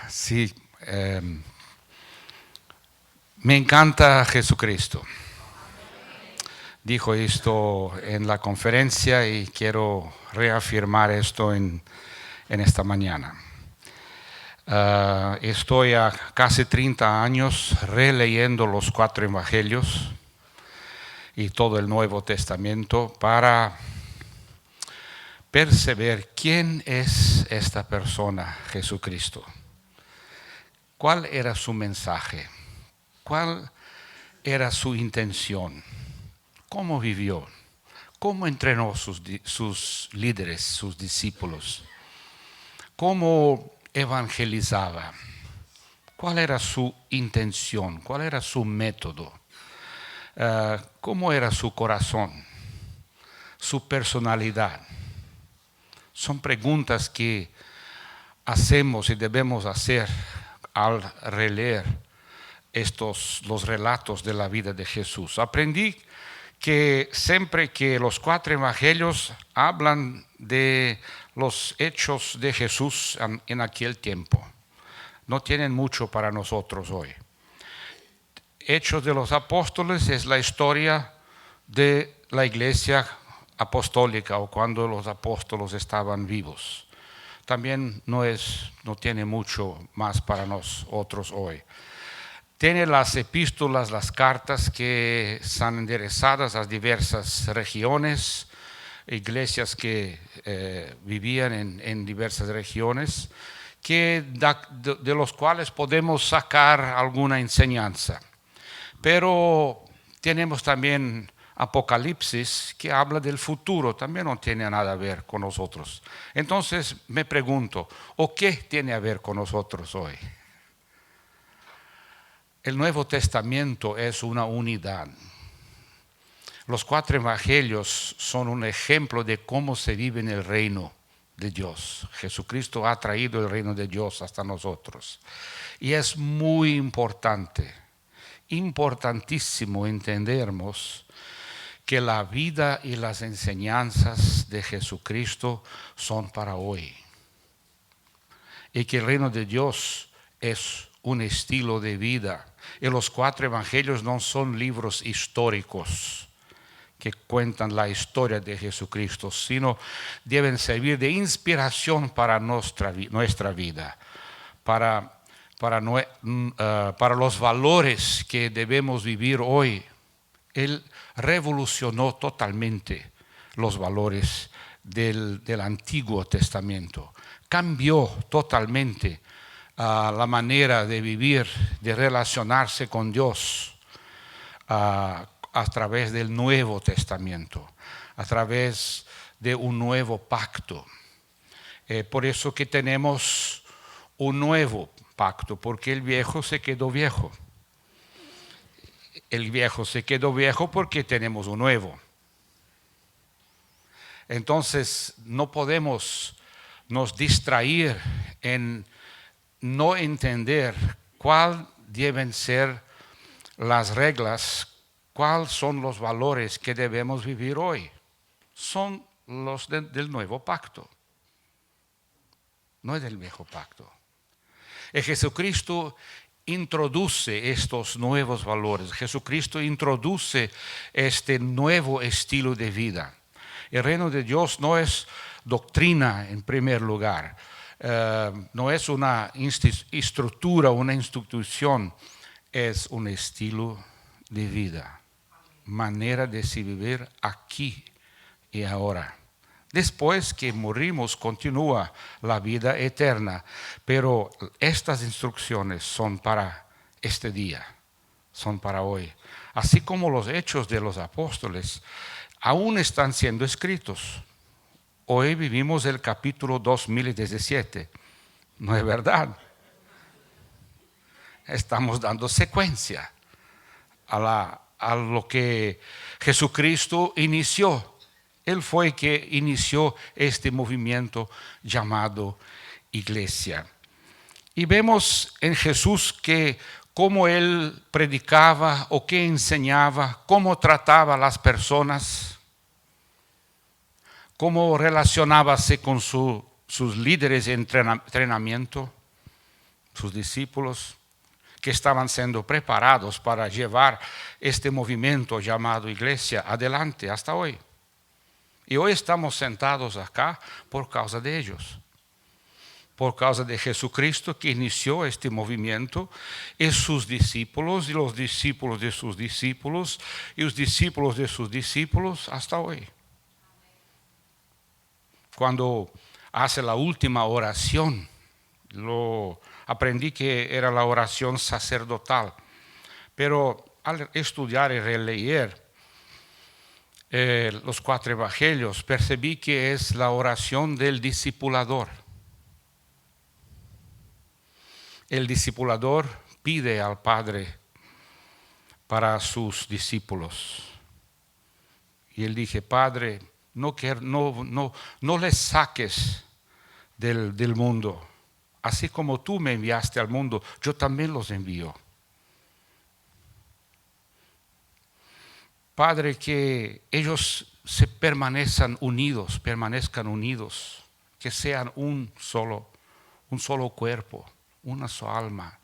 Sí, me encanta Jesucristo. Dijo esto en la conferencia y quiero reafirmar esto en esta mañana. Estoy a casi 30 años releyendo los 4 evangelios y todo el Nuevo Testamento para perceber quién es esta persona, Jesucristo. ¿Cuál era su mensaje? ¿Cuál era su intención? ¿Cómo vivió? ¿Cómo entrenó sus líderes, sus discípulos? ¿Cómo evangelizaba? ¿Cuál era su intención? ¿Cuál era su método? ¿Cómo era su corazón? ¿Su personalidad? Son preguntas que hacemos y debemos hacer al releer los relatos de la vida de Jesús. Aprendí que siempre que los 4 evangelios hablan de los hechos de Jesús en aquel tiempo, no tienen mucho para nosotros hoy. Hechos de los Apóstoles es la historia de la iglesia apostólica o cuando los apóstoles estaban vivos. También no tiene mucho más para nosotros hoy. Tiene las epístolas, las cartas que son enderezadas a diversas regiones, iglesias que vivían en diversas regiones, de los cuales podemos sacar alguna enseñanza. Pero tenemos también Apocalipsis, que habla del futuro, también no tiene nada a ver con nosotros. Entonces me pregunto, ¿o qué tiene a ver con nosotros hoy? El Nuevo Testamento es una unidad. Los 4 evangelios son un ejemplo de cómo se vive en el reino de Dios. Jesucristo ha traído el reino de Dios hasta nosotros. Y es muy importante, importantísimo entendernos que la vida y las enseñanzas de Jesucristo son para hoy. Y que el reino de Dios es un estilo de vida. Y los 4 evangelios no son libros históricos que cuentan la historia de Jesucristo, sino deben servir de inspiración para nuestra vida, para los valores que debemos vivir hoy. Él revolucionó totalmente los valores del Antiguo Testamento. Cambió totalmente la manera de vivir, de relacionarse con Dios a través del Nuevo Testamento, a través de un nuevo pacto. Por eso que tenemos un nuevo pacto, porque el viejo se quedó viejo. El viejo se quedó viejo porque tenemos un nuevo. Entonces no podemos nos distraer en no entender cuáles deben ser las reglas, cuáles son los valores que debemos vivir hoy. Son los del nuevo pacto, no es del viejo pacto. Y Jesucristo introduce estos nuevos valores. Jesucristo introduce este nuevo estilo de vida. El reino de Dios no es doctrina en primer lugar. No es una estructura, una institución, es un estilo de vida, manera de vivir aquí y ahora. Después que morimos continúa la vida eterna, pero estas instrucciones son para este día, son para hoy. Así como los hechos de los apóstoles aún están siendo escritos. Hoy vivimos el capítulo 2017, ¿no es verdad? Estamos dando secuencia a lo que Jesucristo inició. Él fue que inició este movimiento llamado iglesia. Y vemos en Jesús que cómo Él predicaba o qué enseñaba, cómo trataba a las personas, cómo relacionábase con sus líderes de entrenamiento, sus discípulos, que estaban siendo preparados para llevar este movimiento llamado iglesia adelante hasta hoy. Y hoy estamos sentados acá por causa de ellos, por causa de Jesucristo que inició este movimiento, y sus discípulos, y los discípulos de sus discípulos, y los discípulos de sus discípulos hasta hoy. Cuando hace la última oración, aprendí que era la oración sacerdotal, pero al estudiar y releer los 4 evangelios, percibí que es la oración del discipulador. El discipulador pide al Padre para sus discípulos. Y él dije, Padre, no les saques del mundo. Así como tú me enviaste al mundo, yo también los envío. Padre, que ellos permanezcan unidos, que sean un solo cuerpo, una sola alma,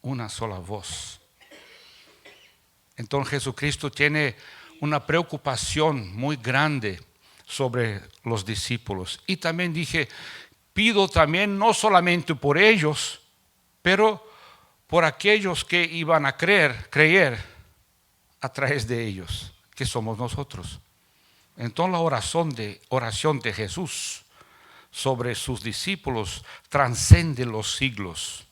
una sola voz. Entonces Jesucristo tiene una preocupación muy grande sobre los discípulos. Y también dije, pido también no solamente por ellos, pero por aquellos que iban a creer a través de ellos, que somos nosotros. Entonces la oración de Jesús sobre sus discípulos trasciende los siglos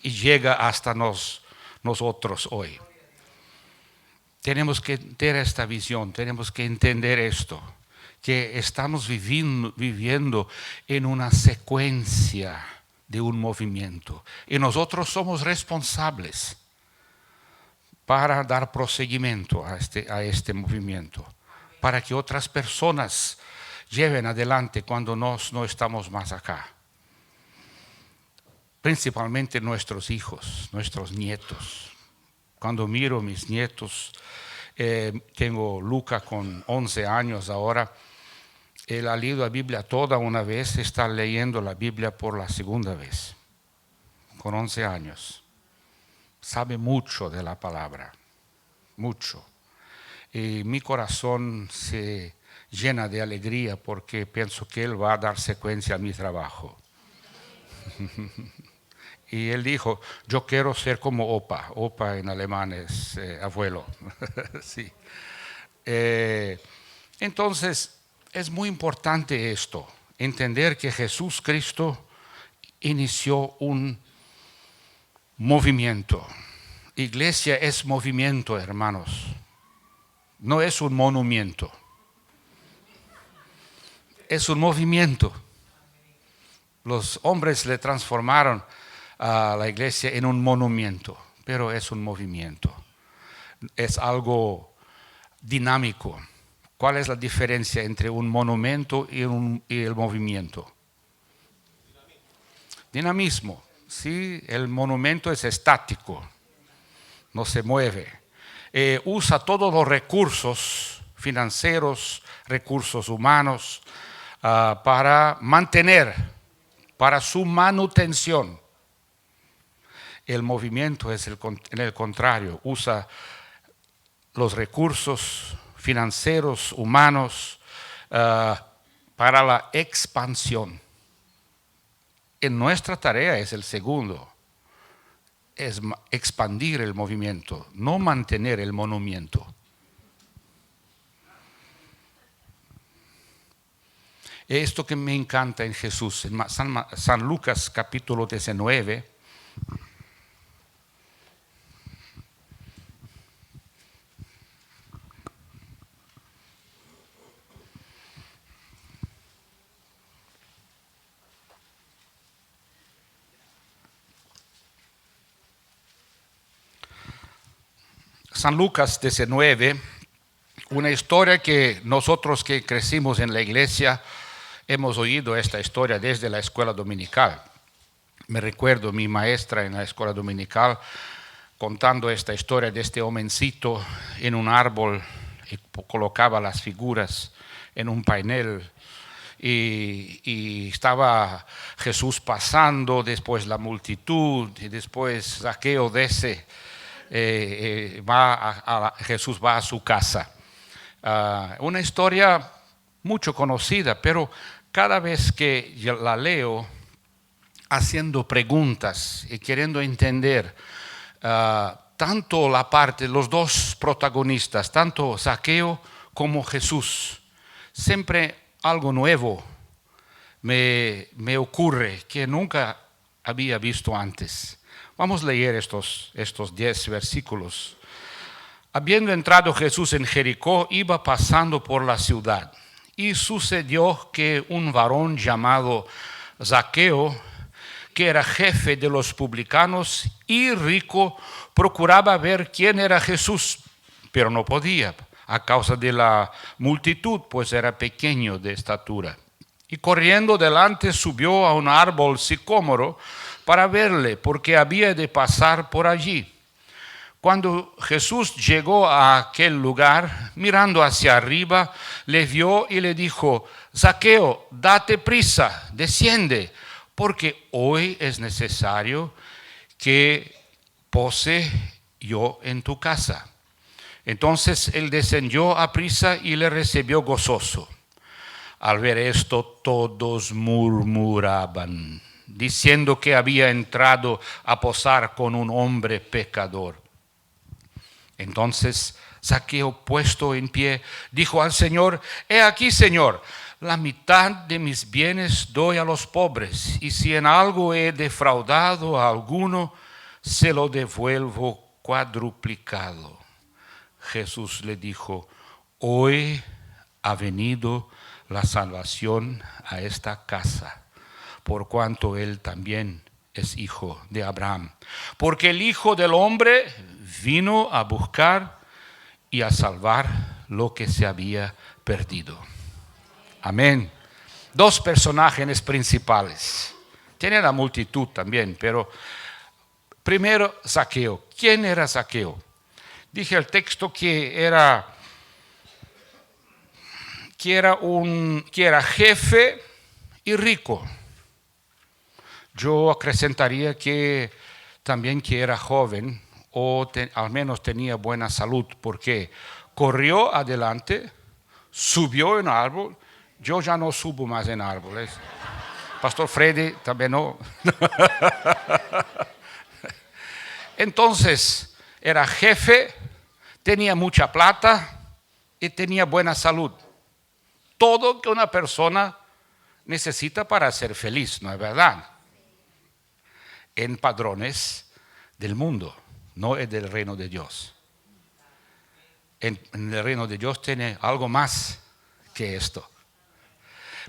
y llega hasta nosotros hoy. Tenemos que tener esta visión, tenemos que entender esto, que estamos viviendo en una secuencia de un movimiento y nosotros somos responsables para dar proseguimiento a este movimiento, para que otras personas lleven adelante cuando no estamos más acá. Principalmente nuestros hijos, nuestros nietos. Cuando miro mis nietos, tengo Luca con 11 años ahora, él ha leído la Biblia toda una vez, está leyendo la Biblia por la segunda vez, con 11 años. Sabe mucho de la palabra, mucho. Y mi corazón se llena de alegría porque pienso que él va a dar secuencia a mi trabajo. Y él dijo, yo quiero ser como Opa. Opa en alemán es abuelo. Sí. Entonces, es muy importante esto, entender que Jesús Cristo inició un movimiento. Iglesia es movimiento, hermanos. No es un monumento. Es un movimiento. Los hombres le transformaron a la iglesia en un monumento, pero es un movimiento. Es algo dinámico. ¿Cuál es la diferencia entre un monumento y el movimiento? Dinamismo. Sí, el monumento es estático, no se mueve. Usa todos los recursos financieros, recursos humanos, para mantener, para su manutención. El movimiento es en el contrario, usa los recursos financieros, humanos, para la expansión. En nuestra tarea es el segundo, es expandir el movimiento, no mantener el monumento. Esto que me encanta en Jesús, en San Lucas capítulo 19, San Lucas 19, una historia que nosotros que crecimos en la iglesia hemos oído esta historia desde la escuela dominical. Me recuerdo mi maestra en la escuela dominical contando esta historia de este homencito en un árbol y colocaba las figuras en un panel y estaba Jesús pasando, después la multitud, y después Zaqueo desce, Jesús va a su casa. Una historia mucho conocida, pero cada vez que yo la leo, haciendo preguntas y queriendo entender tanto la parte, los dos protagonistas, tanto Zaqueo como Jesús, siempre algo nuevo me ocurre que nunca había visto antes. Vamos a leer estos 10 versículos. Habiendo entrado Jesús en Jericó, iba pasando por la ciudad. Y sucedió que un varón llamado Zaqueo, que era jefe de los publicanos y rico, procuraba ver quién era Jesús, pero no podía, a causa de la multitud, pues era pequeño de estatura. Y corriendo delante subió a un árbol sicómoro para verle, porque había de pasar por allí. Cuando Jesús llegó a aquel lugar, mirando hacia arriba, le vio y le dijo: Zaqueo, date prisa, desciende, porque hoy es necesario que pose yo en tu casa. Entonces él descendió a prisa y le recibió gozoso. Al ver esto, todos murmuraban, diciendo que había entrado a posar con un hombre pecador. Entonces Zaqueo, puesto en pie, dijo al Señor: He aquí, Señor, la mitad de mis bienes doy a los pobres, y si en algo he defraudado a alguno, se lo devuelvo cuadruplicado. Jesús le dijo: Hoy ha venido la salvación a esta casa, por cuanto él también es hijo de Abraham. Porque el Hijo del Hombre vino a buscar y a salvar lo que se había perdido. Amén. Dos personajes principales. Tiene la multitud también, pero primero Zaqueo. ¿Quién era Zaqueo? Dije el texto que era jefe y rico. Yo acrescentaría que también que era joven, o al menos tenía buena salud, porque corrió adelante, subió en árbol. Yo ya no subo más en árboles. Pastor Freddy también no. Entonces, era jefe, tenía mucha plata y tenía buena salud. Todo que una persona necesita para ser feliz, ¿no es verdad? En padrones del mundo, no es del reino de Dios. En el reino de Dios tiene algo más que esto.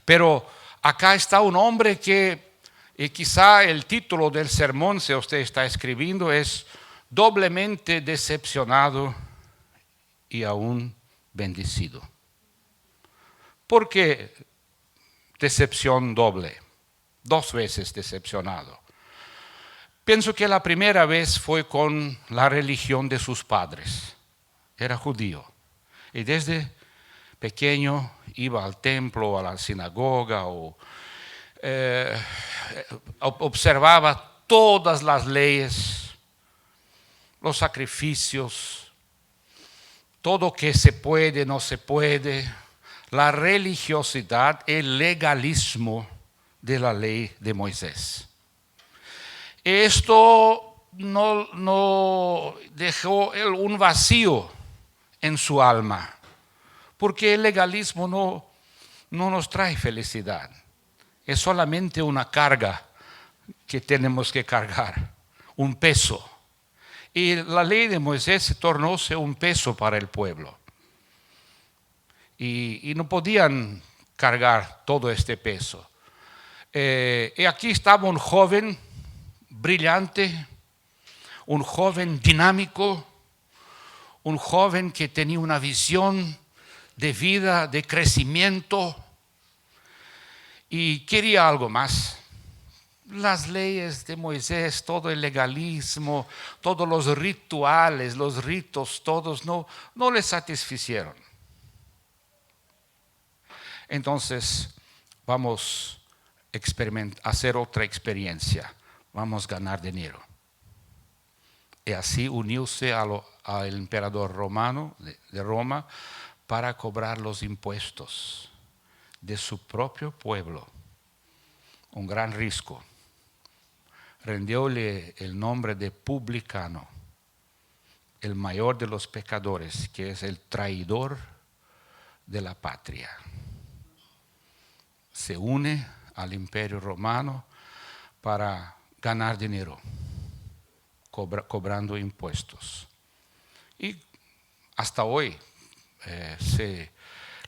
Pero acá está un hombre que, y quizá el título del sermón, si usted está escribiendo, es doblemente decepcionado y aún bendecido. ¿Por qué decepción doble? 2 veces decepcionado. Pienso que la primera vez fue con la religión de sus padres. Era judío. Y desde pequeño iba al templo, a la sinagoga, observaba todas las leyes, los sacrificios, todo que se puede, no se puede, la religiosidad, el legalismo de la ley de Moisés. Esto no dejó un vacío en su alma, porque el legalismo no nos trae felicidad. Es solamente una carga que tenemos que cargar, un peso. Y la ley de Moisés se tornó un peso para el pueblo. Y no podían cargar todo este peso. Y aquí estaba un joven brillante, un joven dinámico, un joven que tenía una visión de vida, de crecimiento, y quería algo más. Las leyes de Moisés, todo el legalismo, todos los rituales, los ritos, todos no le satisficieron. Entonces vamos a hacer otra experiencia, vamos a ganar dinero. Y así unirse al emperador romano de Roma para cobrar los impuestos de su propio pueblo. Un gran riesgo. Rendióle el nombre de publicano, el mayor de los pecadores, que es el traidor de la patria. Se une al imperio romano para ganar dinero, cobrando impuestos. Y hasta hoy,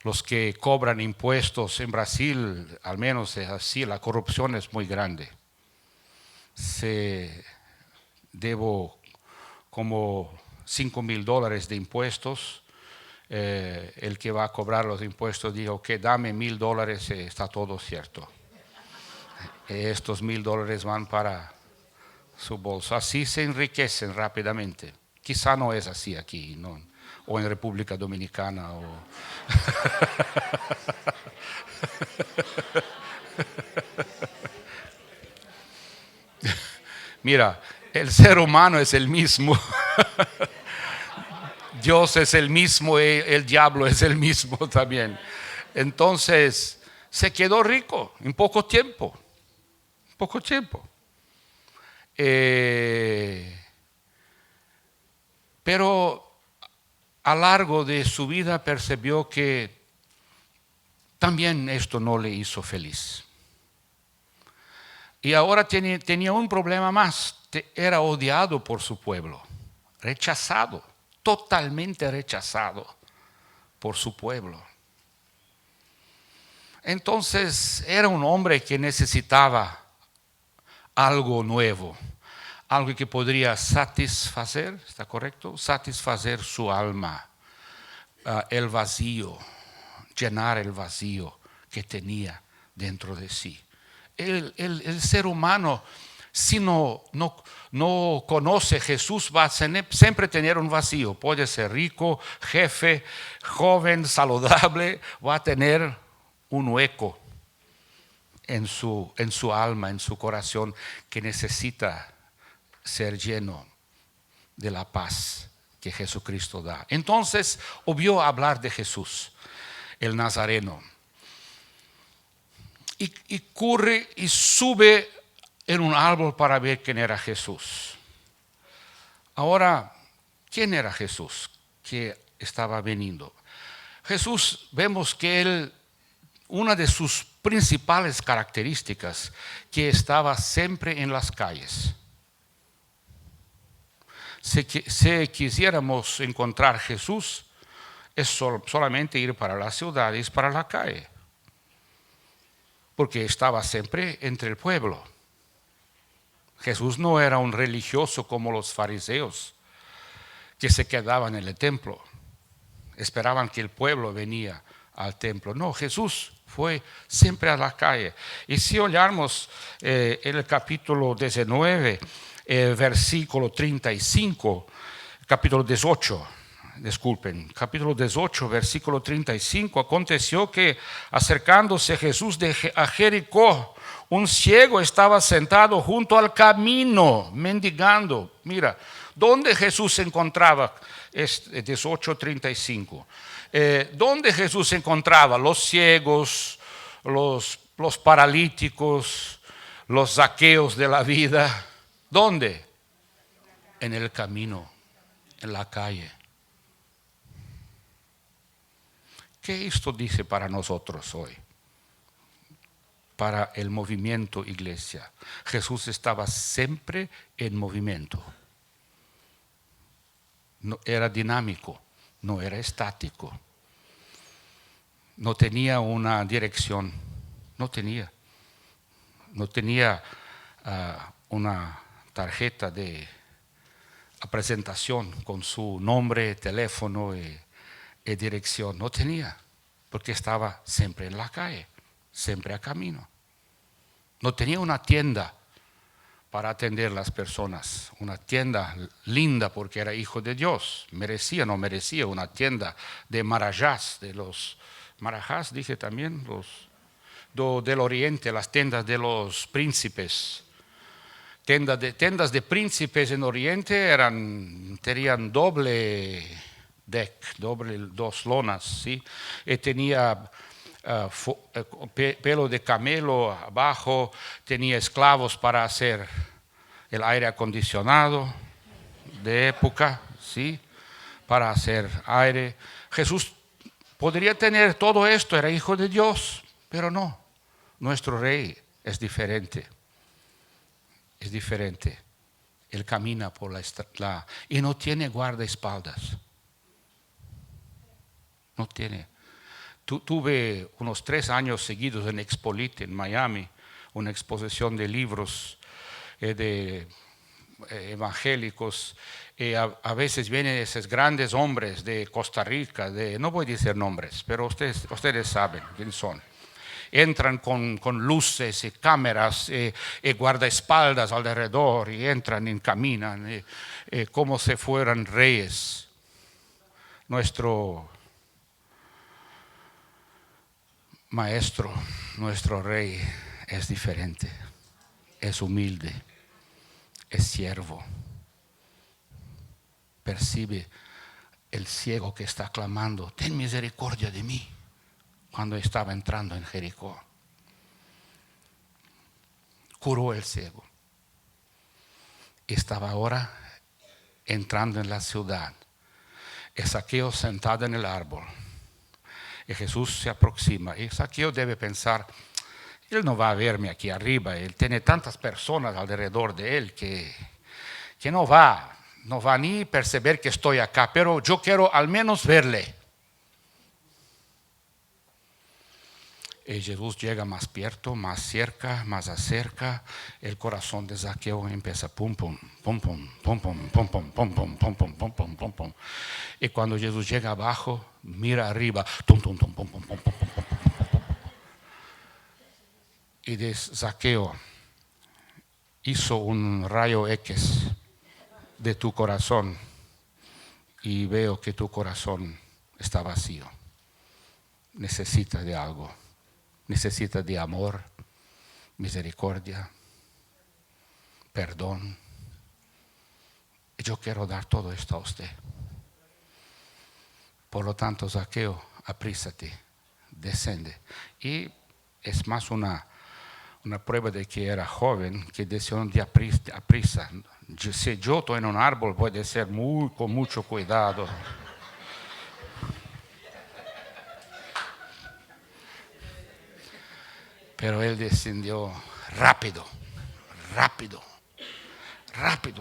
los que cobran impuestos en Brasil, al menos es así, la corrupción es muy grande. Debo como $5,000 de impuestos. El que va a cobrar los impuestos dijo que dame $1,000, está todo cierto. Estos $1,000 van para su bolso. Así se enriquecen rápidamente. Quizá no es así aquí, ¿no? O en República Dominicana. Mira, el ser humano es el mismo. Dios es el mismo, el diablo es el mismo también. Entonces, se quedó rico en poco tiempo. Pero a lo largo de su vida percibió que también esto no le hizo feliz. Y ahora tenía un problema más. Era odiado por su pueblo, rechazado, totalmente rechazado por su pueblo. Entonces era un hombre que necesitaba algo nuevo, algo que podría satisfacer, ¿está correcto? Satisfacer su alma, el vacío, llenar el vacío que tenía dentro de sí. El ser humano, si no conoce a Jesús, va a siempre tener un vacío. Puede ser rico, jefe, joven, saludable, va a tener un hueco en su alma, en su corazón, que necesita ser lleno de la paz que Jesucristo da. Entonces, oyó hablar de Jesús, el Nazareno. Y corre y sube en un árbol para ver quién era Jesús. Ahora, ¿quién era Jesús que estaba viniendo? Jesús, vemos que una de sus principales características, que estaba siempre en las calles. Si quisiéramos encontrar a Jesús, es solamente ir para las ciudades, para la calle. Porque estaba siempre entre el pueblo. Jesús no era un religioso como los fariseos, que se quedaban en el templo. Esperaban que el pueblo venía al templo. No, Jesús fue siempre a la calle. Y si oyamos el capítulo 19, versículo 35, capítulo 18, capítulo 18, versículo 35, aconteció que acercándose Jesús a Jericó, un ciego estaba sentado junto al camino, mendigando. Mira, ¿dónde Jesús se encontraba? Es 18:35. ¿Dónde Jesús se encontraba? Los ciegos, los paralíticos, los saqueos de la vida. ¿Dónde? En el camino, en la calle. ¿Qué esto dice para nosotros hoy? Para el movimiento iglesia. Jesús estaba siempre en movimiento. No era dinámico, no era estático. No tenía una dirección, no tenía una tarjeta de presentación con su nombre, teléfono y dirección. No tenía, porque estaba siempre en la calle, siempre a camino. No tenía una tienda para atender a las personas, una tienda linda porque era hijo de Dios. No merecía una tienda de marajás, de los marajás, dije también, del oriente, las tiendas de los príncipes. Tiendas de príncipes en oriente tenían doble deck, dos lonas, ¿sí? Y tenía pelo de camelo abajo, tenía esclavos para hacer el aire acondicionado de época, ¿sí? Para hacer aire. Jesús podría tener todo esto, era hijo de Dios, pero no. Nuestro rey es diferente. Es diferente. Él camina por y no tiene guardaespaldas. No tiene. Tuve unos 3 años seguidos en Expolit, en Miami, una exposición de libros de evangélicos. A veces vienen esos grandes hombres de Costa Rica, no voy a decir nombres, pero ustedes saben quiénes son. Entran con luces y cámaras y guardaespaldas alrededor y entran y caminan como si fueran reyes. Nuestro maestro, nuestro rey es diferente, es humilde, es siervo, percibe el ciego que está clamando, ten misericordia de mí, cuando estaba entrando en Jericó. Curó el ciego. Estaba ahora entrando en la ciudad. Zaqueo sentado en el árbol. Y Jesús se aproxima. Y Zaqueo debe pensar, él no va a verme aquí arriba. Él tiene tantas personas alrededor de él que no va ni percibir que estoy acá. Pero yo quiero al menos verle. Y Jesús llega más pierto, más cerca, más acerca. El corazón de Zaqueo empieza pum pum, pum pum, pum pum, pum pum, pum pum, pum pum, pum pum, pum pum. Y cuando Jesús llega abajo, mira arriba, tum tum tum, pum pum, pum pum, pum pum. Y dice, Zaqueo, hizo un rayo X de tu corazón y veo que tu corazón está vacío. Necesita de algo. Necesita de amor, misericordia, perdón. Yo quiero dar todo esto a usted. Por lo tanto, Zaqueo, aprísate, descende. Y es más una prueba de que era joven, que decidió de aprisa. Si yo estoy en un árbol, puede ser con mucho cuidado. Pero él descendió rápido,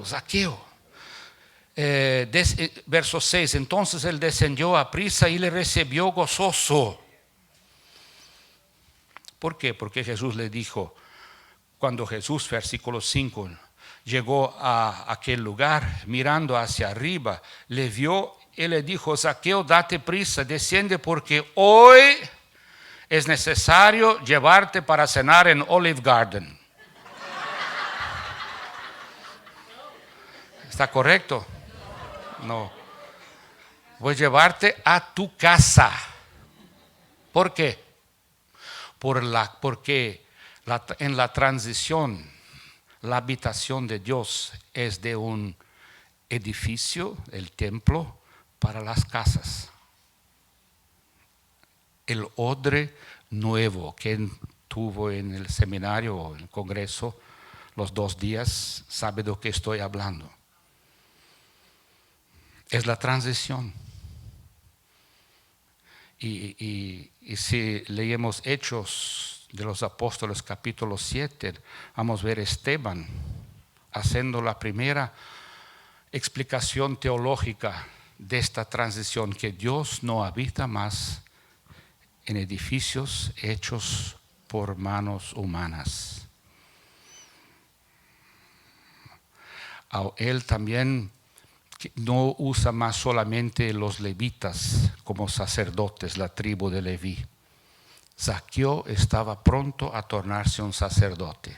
Zaqueo. Verso 6, entonces él descendió a prisa y le recibió gozoso. ¿Por qué? Porque Jesús le dijo, cuando Jesús, versículo 5, llegó a aquel lugar, mirando hacia arriba, le vio y le dijo, Zaqueo, date prisa, desciende porque hoy es necesario llevarte para cenar en Olive Garden. ¿Está correcto? No. Voy a llevarte a tu casa. ¿Por qué? Porque en la transición, la habitación de Dios es de un edificio, el templo, para las casas. El odre nuevo que tuvo en el seminario o en el congreso los 2 días, sabe de lo que estoy hablando. Es la transición. Y si leemos Hechos de los Apóstoles capítulo 7, vamos a ver Esteban haciendo la primera explicación teológica de esta transición, que Dios no habita más en edificios hechos por manos humanas. Él también no usa más solamente los levitas como sacerdotes, la tribu de Leví. Zaqueo estaba pronto a tornarse un sacerdote,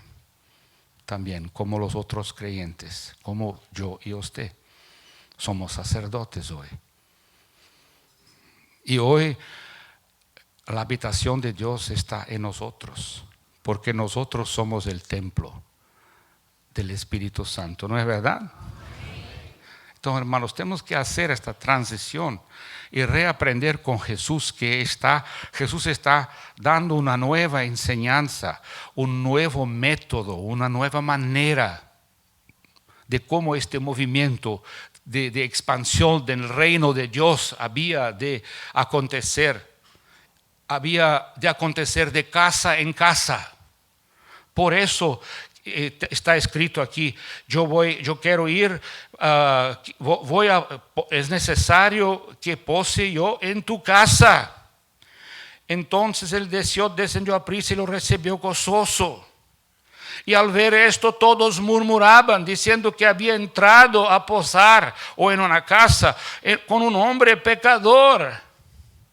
también como los otros creyentes, como yo y usted. Somos sacerdotes hoy. Y hoy la habitación de Dios está en nosotros, porque nosotros somos el templo del Espíritu Santo, ¿no es verdad? Entonces, hermanos, tenemos que hacer esta transición y reaprender con Jesús, Jesús está dando una nueva enseñanza, un nuevo método, una nueva manera de cómo este movimiento de expansión del reino de Dios había de acontecer de casa en casa. Por eso está escrito aquí, yo quiero ir, es necesario que pose yo en tu casa. Entonces él descendió a prisa y lo recibió gozoso. Y al ver esto todos murmuraban, diciendo que había entrado a posar o en una casa con un hombre pecador.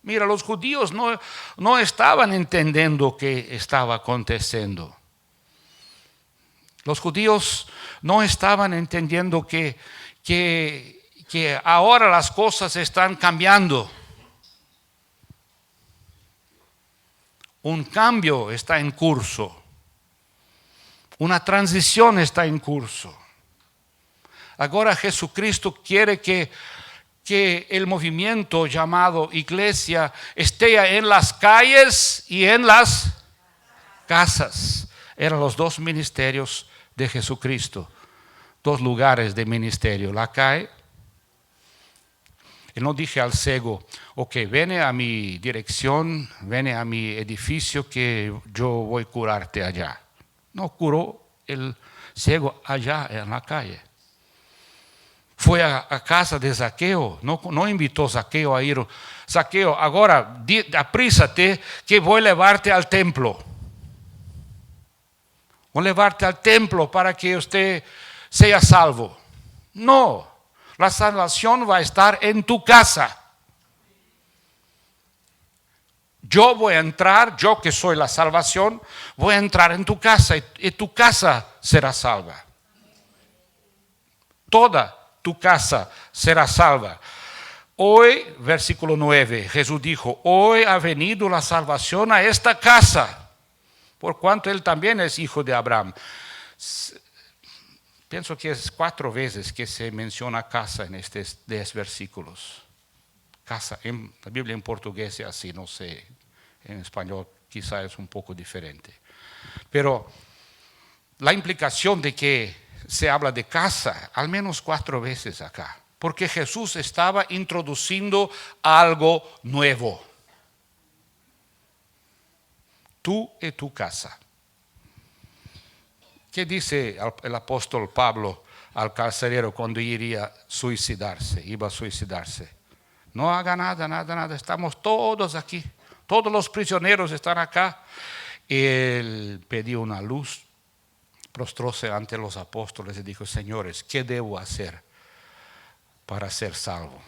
Mira, los judíos no estaban entendiendo qué estaba aconteciendo. Los judíos no estaban entendiendo que ahora las cosas están cambiando. Un cambio está en curso. Una transición está en curso. Ahora Jesucristo quiere que el movimiento llamado iglesia esté en las calles y en las casas. Eran los dos ministerios de Jesucristo, dos lugares de ministerio, la calle. Él no dije al ciego, ok, ven a mi dirección, ven a mi edificio que yo voy a curarte allá. No, curó el ciego allá en la calle. Fue a casa de Zaqueo, no invitó a Zaqueo a ir. Zaqueo, ahora aprísate que voy a llevarte al templo. Voy a llevarte al templo para que usted sea salvo. No, la salvación va a estar en tu casa. Yo voy a entrar, yo que soy la salvación, voy a entrar en tu casa y tu casa será salva. Toda tu casa será salva. Hoy, versículo 9, Jesús dijo, hoy ha venido la salvación a esta casa, por cuanto él también es hijo de Abraham. Pienso que es 4 veces que se menciona casa en estos 10 versículos. Casa, en la Biblia en portugués es así, no sé, en español quizá es un poco diferente. Pero la implicación de que se habla de casa al menos 4 veces acá, porque Jesús estaba introduciendo algo nuevo. Tú y tu casa. ¿Qué dice el apóstol Pablo al carcelero cuando iba a suicidarse? No haga nada, estamos todos aquí, todos los prisioneros están acá. Él pidió una luz, prostróse ante los apóstoles y dijo, señores, ¿qué debo hacer para ser salvo?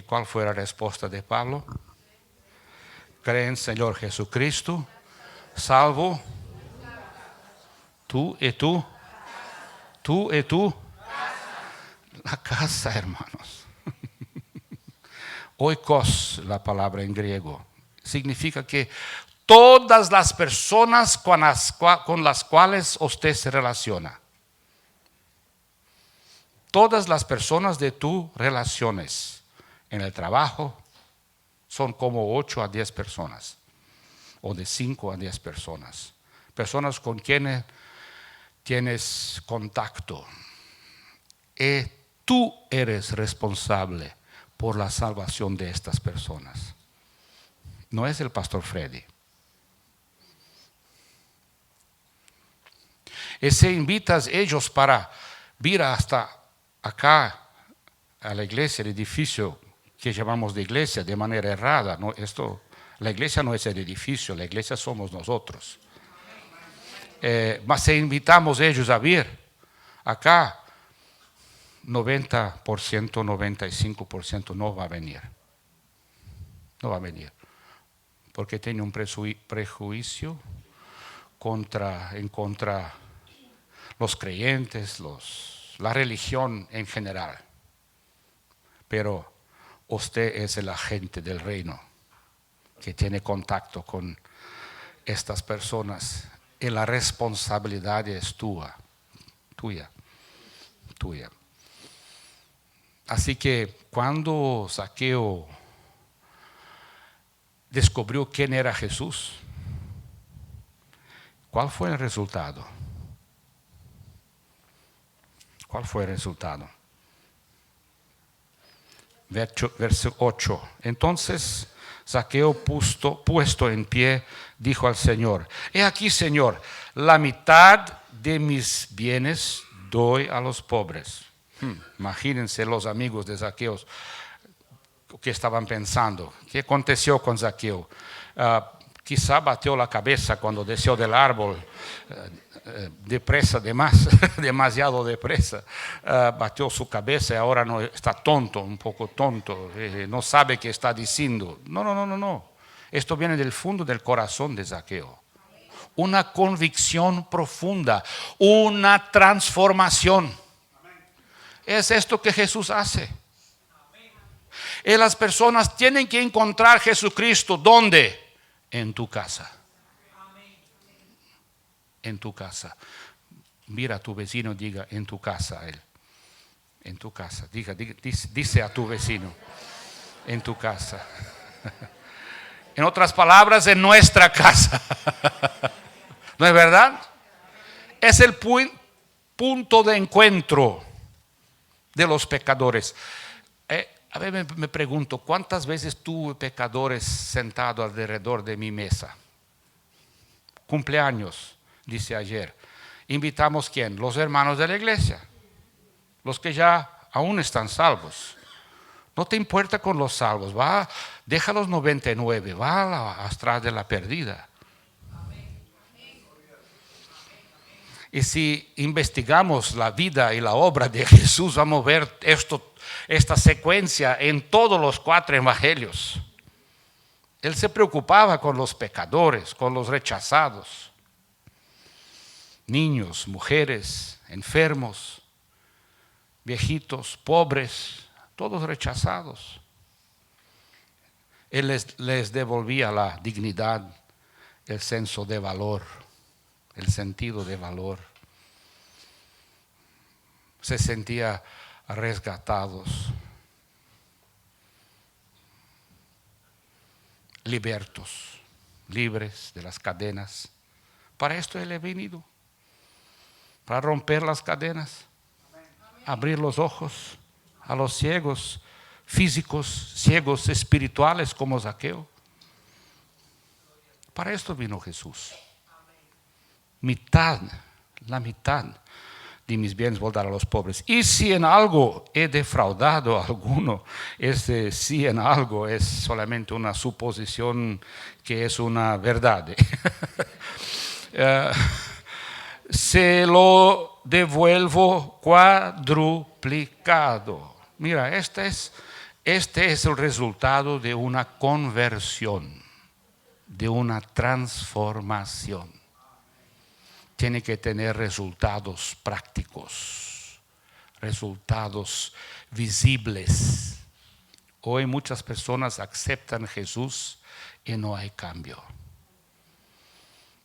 ¿Cuál fue la respuesta de Pablo? Cree en Señor Jesucristo, salvo, tú y tú, la casa, hermanos. Oikos, la palabra en griego, significa que todas las personas con las cuales usted se relaciona, todas las personas de tus relaciones en el trabajo son como 8 a 10 personas, o de 5 a 10 personas, personas con quienes tienes contacto. Y tú eres responsable por la salvación de estas personas. No es el pastor Freddy. Y si invitas a ellos para ir hasta acá a la iglesia, el edificio que llamamos de iglesia de manera errada, ¿no? La iglesia no es el edificio, la iglesia somos nosotros. Mas si invitamos a ellos a vir acá, 90%, 95% no va a venir. No va a venir. Porque tiene un prejuicio en contra los creyentes, la religión en general. Pero usted es el agente del reino. que tiene contacto con estas personas. Y la responsabilidad es tuya. Así que cuando Zaqueo descubrió quién era Jesús, ¿cuál fue el resultado? ¿Cuál fue el resultado? Verso 8. Entonces Zaqueo, puesto en pie, dijo al Señor: he aquí, Señor, la mitad de mis bienes doy a los pobres. Imagínense los amigos de Zaqueo que estaban pensando. ¿Qué aconteció con Zaqueo? Quizá batió la cabeza cuando descendió del árbol, depresa, demasiado depresa. Batió su cabeza y ahora no, está tonto, un poco tonto, no sabe qué está diciendo. No. Esto viene del fondo del corazón de Zaqueo. Una convicción profunda, una transformación. Es esto que Jesús hace. Y las personas tienen que encontrar a Jesucristo. ¿Dónde? En tu casa. En tu casa. Mira a tu vecino, diga: en tu casa, él. En tu casa. Dice a tu vecino: en tu casa. En otras palabras, en nuestra casa. ¿No es verdad? Es el punto de encuentro de los pecadores. A ver, me pregunto, ¿cuántas veces tuve pecadores sentados alrededor de mi mesa? Cumpleaños, dice ayer. Invitamos ¿quién? Los hermanos de la iglesia, los que ya aún están salvos. No te importa con los salvos, deja los 99, va atrás de la perdida. Y si investigamos la vida y la obra de Jesús, vamos a ver esta secuencia en todos los 4 evangelios. Él se preocupaba con los pecadores, con los rechazados, niños, mujeres, enfermos, viejitos, pobres, todos rechazados. Él les devolvía la dignidad, el senso de valor, el sentido de valor. Se sentía rescatados, libertos, libres de las cadenas. Para esto Él ha venido, para romper las cadenas, abrir los ojos a los ciegos físicos, ciegos espirituales como Zaqueo. Para esto vino Jesús. La mitad de mis bienes voy a dar a los pobres. Y si en algo he defraudado a alguno, si en algo es solamente una suposición que es una verdad. Se lo devuelvo cuadruplicado. Mira, este es el resultado de una conversión, de una transformación. Tiene que tener resultados prácticos, resultados visibles. Hoy muchas personas aceptan a Jesús y no hay cambio.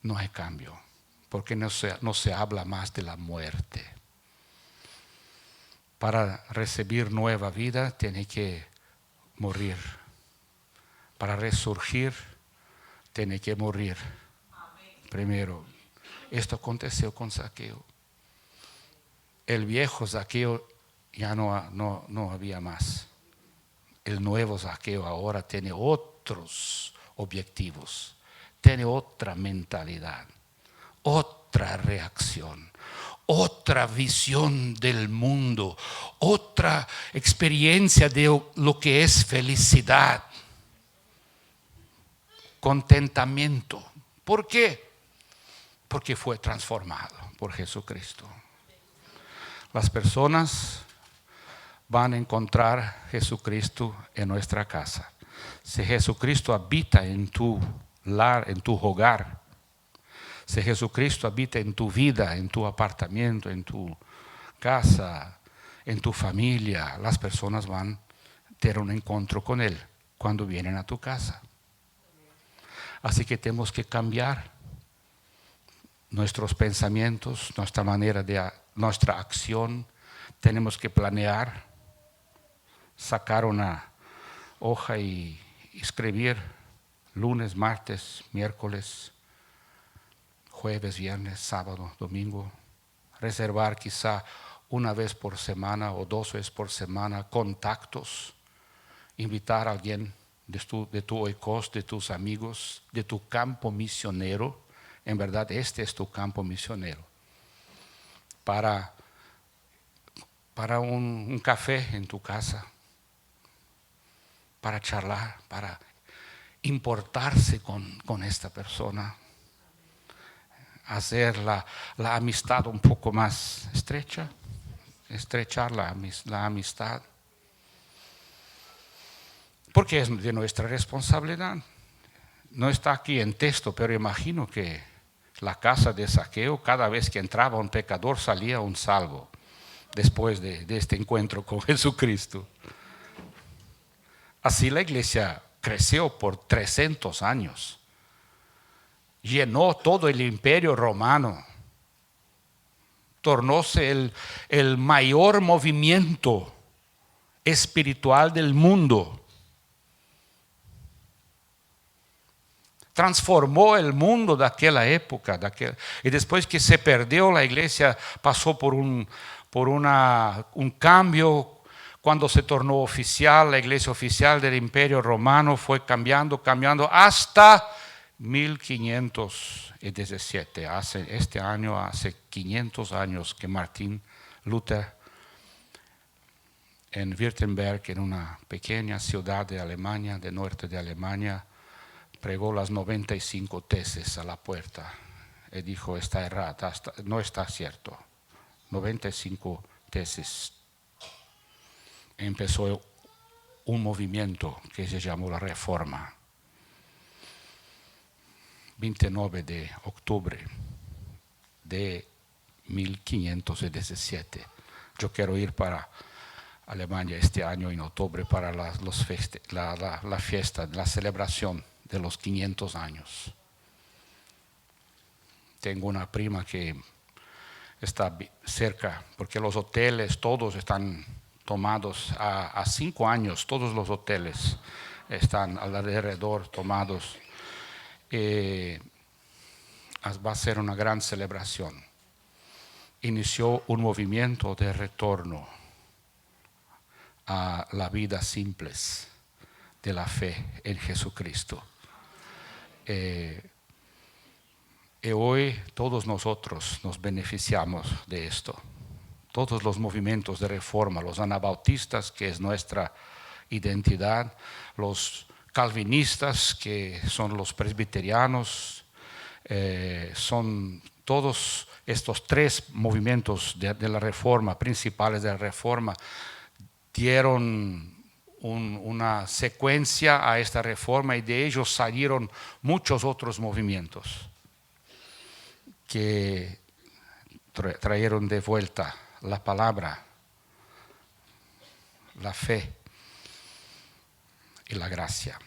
No hay cambio, porque no se habla más de la muerte. Para recibir nueva vida tiene que morir. Para resurgir tiene que morir primero. Esto aconteció con Zaqueo. El viejo Zaqueo ya no había más. El nuevo Zaqueo ahora tiene otros objetivos, tiene otra mentalidad, otra reacción, otra visión del mundo, otra experiencia de lo que es felicidad, contentamiento. ¿Por qué? Porque fue transformado por Jesucristo. Las personas van a encontrar a Jesucristo en nuestra casa. Si Jesucristo habita en tu en tu hogar, si Jesucristo habita en tu vida, en tu apartamento, en tu casa, en tu familia, las personas van a tener un encuentro con Él cuando vienen a tu casa. Así que tenemos que cambiar nuestros pensamientos, nuestra acción. Tenemos que planear, sacar una hoja y escribir lunes, martes, miércoles, jueves, viernes, sábado, domingo. Reservar quizá una vez por semana o 2 veces por semana contactos. Invitar a alguien de tu oikos, de tus amigos, de tu campo misionero. En verdad, este es tu campo misionero. Para un café en tu casa. Para charlar, para importarse con esta persona. Hacer la amistad un poco más estrecha. Estrechar la amistad. Porque es de nuestra responsabilidad. No está aquí en texto, pero imagino que la casa de Zaqueo, cada vez que entraba un pecador, salía un salvo, después de este encuentro con Jesucristo. Así la iglesia creció por 300 años. Llenó todo el imperio romano. Tornóse el mayor movimiento espiritual del mundo. Transformó el mundo de aquella época. Y después que se perdió, la iglesia pasó por un cambio. Cuando se tornó oficial, la iglesia oficial del Imperio Romano fue cambiando hasta 1517. Este año hace 500 años que Martín Luther en Württemberg, en una pequeña ciudad de Alemania, del norte de Alemania, pregó las 95 tesis a la puerta y dijo: está errada, no está cierto. 95 tesis. Empezó un movimiento que se llamó la Reforma. 29 de octubre de 1517. Yo quiero ir para Alemania este año en octubre para la fiesta, la celebración de los 500 años. Tengo una prima que está cerca, porque los hoteles todos están tomados a 5 años, todos los hoteles están alrededor tomados. Va a ser una gran celebración. Inició un movimiento de retorno a la vida simple de la fe en Jesucristo. Y hoy todos nosotros nos beneficiamos de esto. Todos los movimientos de reforma, los anabautistas, que es nuestra identidad, los calvinistas, que son los presbiterianos, son todos estos 3 movimientos de la reforma, principales de la reforma, dieron una secuencia a esta reforma, y de ellos salieron muchos otros movimientos que trajeron de vuelta la palabra, la fe y la gracia.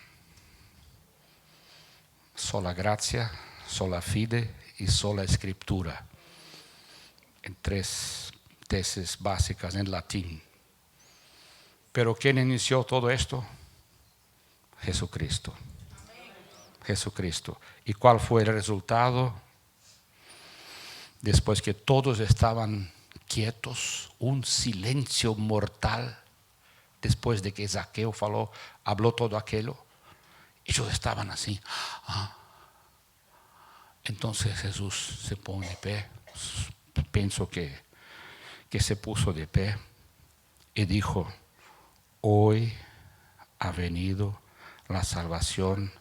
Sola gracia, sola fide y sola escritura. En 3 tesis básicas en latín. Pero ¿quién inició todo esto? Jesucristo. Jesucristo. ¿Y cuál fue el resultado? Después que todos estaban quietos, un silencio mortal, después de que Zaqueo habló todo aquello, ellos estaban así. Entonces Jesús se pone de pie, pienso que se puso de pie y dijo: hoy ha venido la salvación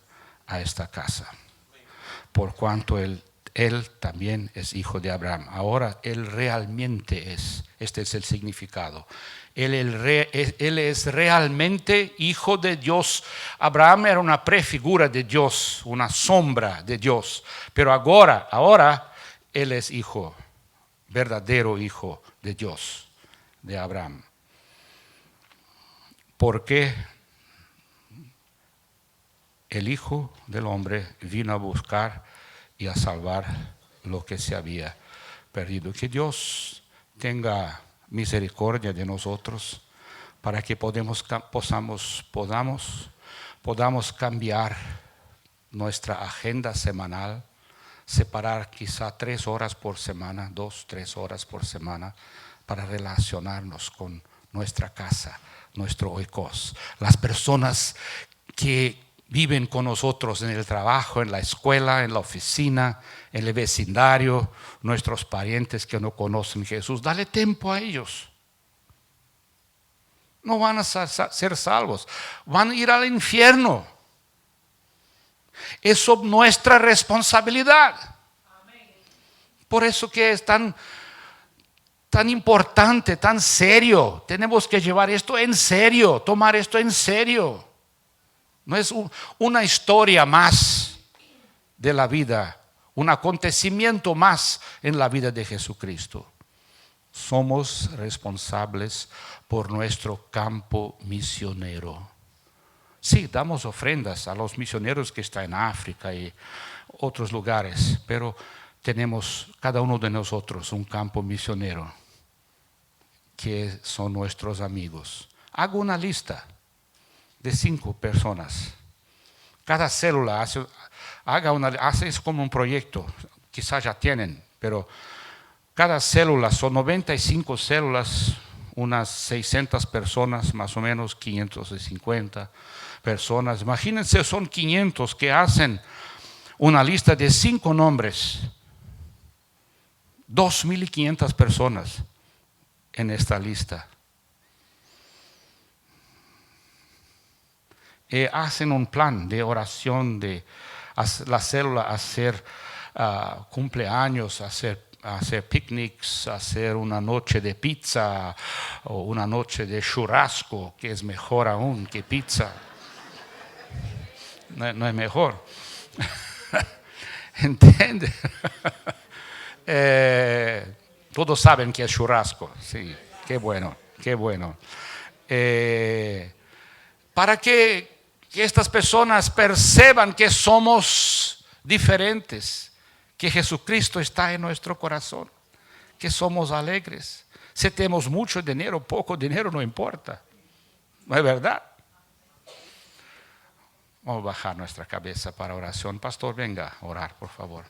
a esta casa, por cuanto él también es hijo de Abraham. Ahora él realmente es, este es el significado, él es realmente hijo de Dios. Abraham era una prefigura de Dios, una sombra de Dios, pero ahora él es hijo, verdadero hijo de Dios, de Abraham. ¿Por qué? el Hijo del Hombre vino a buscar y a salvar lo que se había perdido. Que Dios tenga misericordia de nosotros para que podamos cambiar nuestra agenda semanal, separar quizá 3 horas por semana, 2, 3 horas por semana, para relacionarnos con nuestra casa, nuestro oikos, las personas que viven con nosotros en el trabajo, en la escuela, en la oficina, en el vecindario, nuestros parientes que no conocen a Jesús. Dale tiempo a ellos. No van a ser salvos, van a ir al infierno. Es nuestra responsabilidad. Por eso que es tan importante, tan serio. Tenemos que llevar esto en serio, tomar esto en serio. No es una historia más de la vida, un acontecimiento más en la vida de Jesucristo. Somos responsables por nuestro campo misionero. Sí, damos ofrendas a los misioneros que están en África y otros lugares, pero tenemos cada uno de nosotros un campo misionero que son nuestros amigos. Hago una lista de 5 personas. Cada célula hace como un proyecto, quizás ya tienen, pero cada célula son 95 células, unas 600 personas, más o menos 550 personas. Imagínense, son 500 que hacen una lista de 5 nombres, 2.500 personas en esta lista. Hacen un plan de oración, de la célula hacer cumpleaños, hacer picnics, hacer una noche de pizza o una noche de churrasco, que es mejor aún que pizza. No es mejor. ¿Entiende? Todos saben que es churrasco. Sí, qué bueno, qué bueno. Para que estas personas perciban que somos diferentes, que Jesucristo está en nuestro corazón, que somos alegres. Si tenemos mucho dinero, poco dinero, no importa. ¿No es verdad? Vamos a bajar nuestra cabeza para oración. Pastor, venga a orar, por favor.